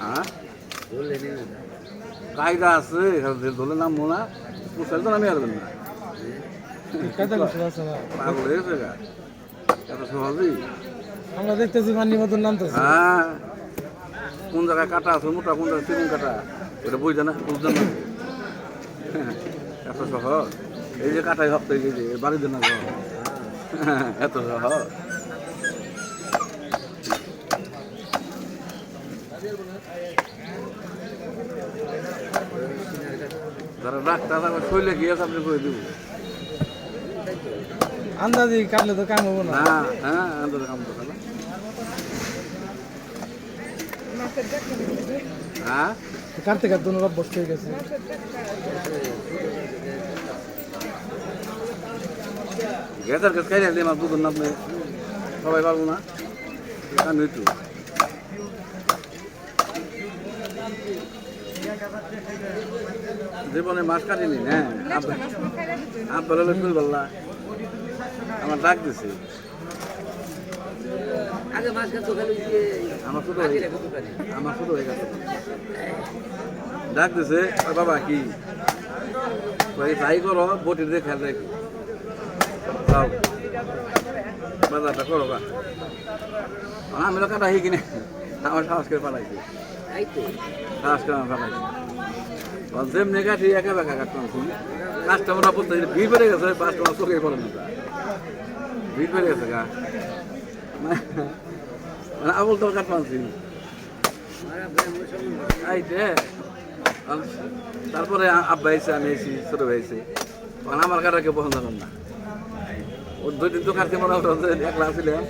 হ্যাঁ কায়দা আছে ধরে নামবো না পুষালে তো নামে আসবেন না পাগল হয়েছে গা এত সহজেই আমরা দেখতেছি পানির মতন নামতেছি। হ্যাঁ কোন জায়গায় কাটা আছে মোটা কোন জায়গায় চিকন কাটা এটা বুঝতে না বুঝতে না এত সহজ এই যে কাটাই হপ্তে গেছে বাড়ির জন্য এত সহজ যারা ডাক্তার শৈলে গিয়েছে আপনি করে দিব আন্দাজি কাটলে তো কাম হবো না। হ্যাঁ হ্যাঁ আন্দাজে কাম করতে হ্যাঁ কাটতে কাটতে ওনারা অভ্যস্ত হয়ে গেছে। গ্যাসের গ্যাস খাই রাখলে আমার দুধ আপনি সবাই পারবো না আমি একটু জীবনে মাছ কাটিনি হ্যাঁ আপনার হলে শুল বললা আমার ডাক দিছে আমার ছোট হয়ে গেছে ডাক দিছে বাবা কি ট্রাই করো বটির দিয়ে খেয়াল রাখি যাও বাজারটা করো গা আমি তো কাটা কিনে আমার সাহস করে পালাইছি সাহস করে আমার পালাইছি যেমনি কাঠি একা বেকা কাটতাম কাস্টমাররা বলতে ভিড় বেড়ে গেছে কাস্টমার চোখে পড়ে না ভিড় বেড়ে গেছে গা মানে আবুল তোর কাট পাচ্ছি আইতে তারপরে আব্বা এসে আমি এসেছি ছোট ভাইছি কারণ আমার কাটা কেউ পছন্দ করেন না ওর 2 দিন তো কাটতে মনে হতো একলা আসছিলাম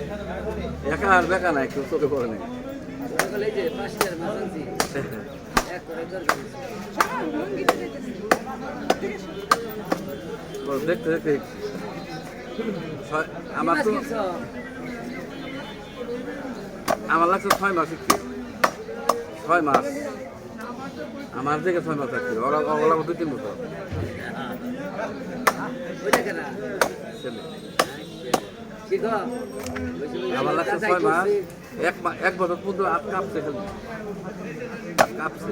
একা আর বেকা নাই কেউ চোখে পড়ে নাই দেখতে দেখতে আমার লাগছে 6 মাস একটু 6 মাস আমার থেকে 6 মাস থাকছে ওরা 2-3 বছর আমার লাগছে 6 মাস 1 বছর পর্যন্ত হাত কাঁপছে খালি কাঁপছে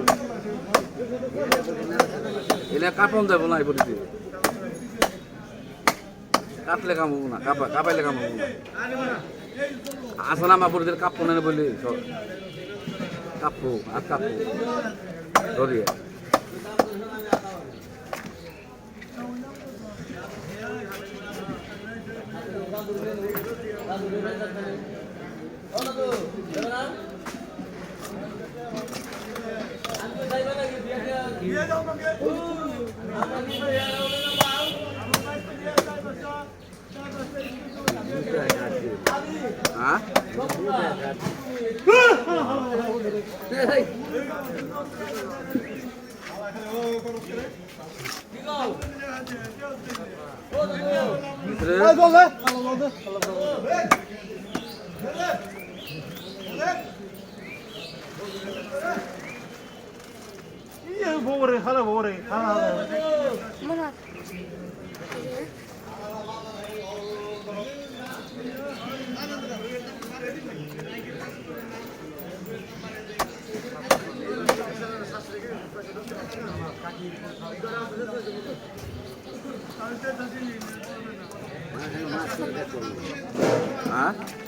এলে কাঁপন যাবো না এই বলিতে কাটলে কাম হবো না কাঁপাইলে কাম হবো না আসলে আমার পরিদের কাঁপো না বলি কাঁপো আর কাঁপো ধরিয়ে হ্যাঁ বরে খারাপ বরে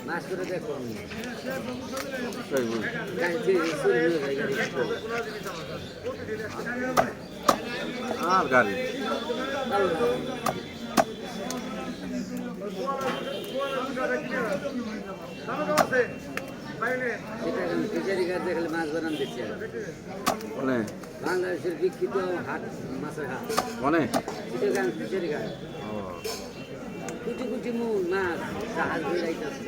মাছ করে দেখো আর গাড়ি দেখলে মাছ বানান দিচ্ছে বাংলাদেশের বিখ্যাত হাট মাছের হাট অনেক ফিশারি ঘাট কুচি কুচি মুখ মাছ জাহাজ বেড়াইতেছে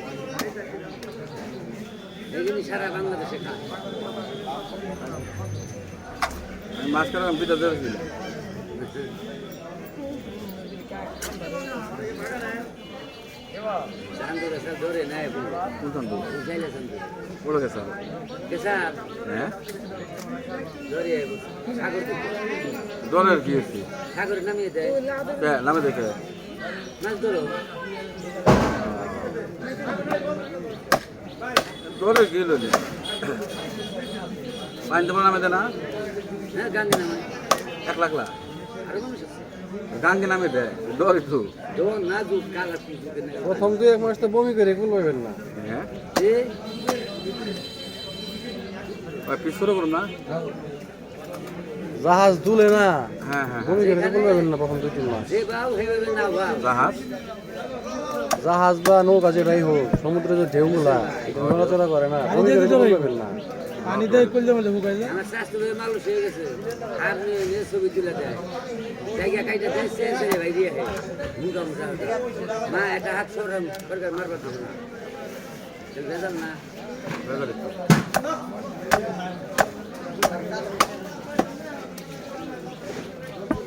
এগুলি সারা বাংলাদেশে খায় মাছ কাটাম পিঠা ধরেছিল চান্দুর এসে ধরে নেয় কোন চান্দুর চাইলে চান্দুর বড় গেছে কেসার হ্যাঁ ধরে সাগর দলের কি হয়েছে সাগরে নামিয়ে দেয় নামে দেখে মাছ ধরো তোরে কি ললি পানি তোমার নামে দে না হ্যাঁ গাঙ্গে নামে একলা একলা আরো মানুষ আছে গাঙ্গে নামে দে ডর একটু দোন না দুধ কালা পিছনে প্রথম 2-1 মাস তো বমি করে কুল পাবেন না হ্যাঁ এ ওই পিস শুরু করুন না জাহাজ দুলে না হ্যাঁ হ্যাঁ বমি করে কুল পাবেন না প্রথম 2-3 মাস যে বাউ হেবে না বাউ জাহাজ জাহাজ বা নৌকা যেটাই হোক সমুদ্রে যে ঢেউগুলা এটা নড়াচড়া করে না বমি করে কুল পাবেন না পানি দিয়ে কইলে মধ্যে হুকাই যায় আমার শাস্ত্রের মানুষ হয়ে গেছে আর নিয়ে ছবি তুলে দেয় জায়গা কাইটা দেয় সেন্সারে ভাই দিয়ে মুখা মুখা মা একটা হাত সরাম সরকার মারবার দেবে না বেজাল না বেজার একটু।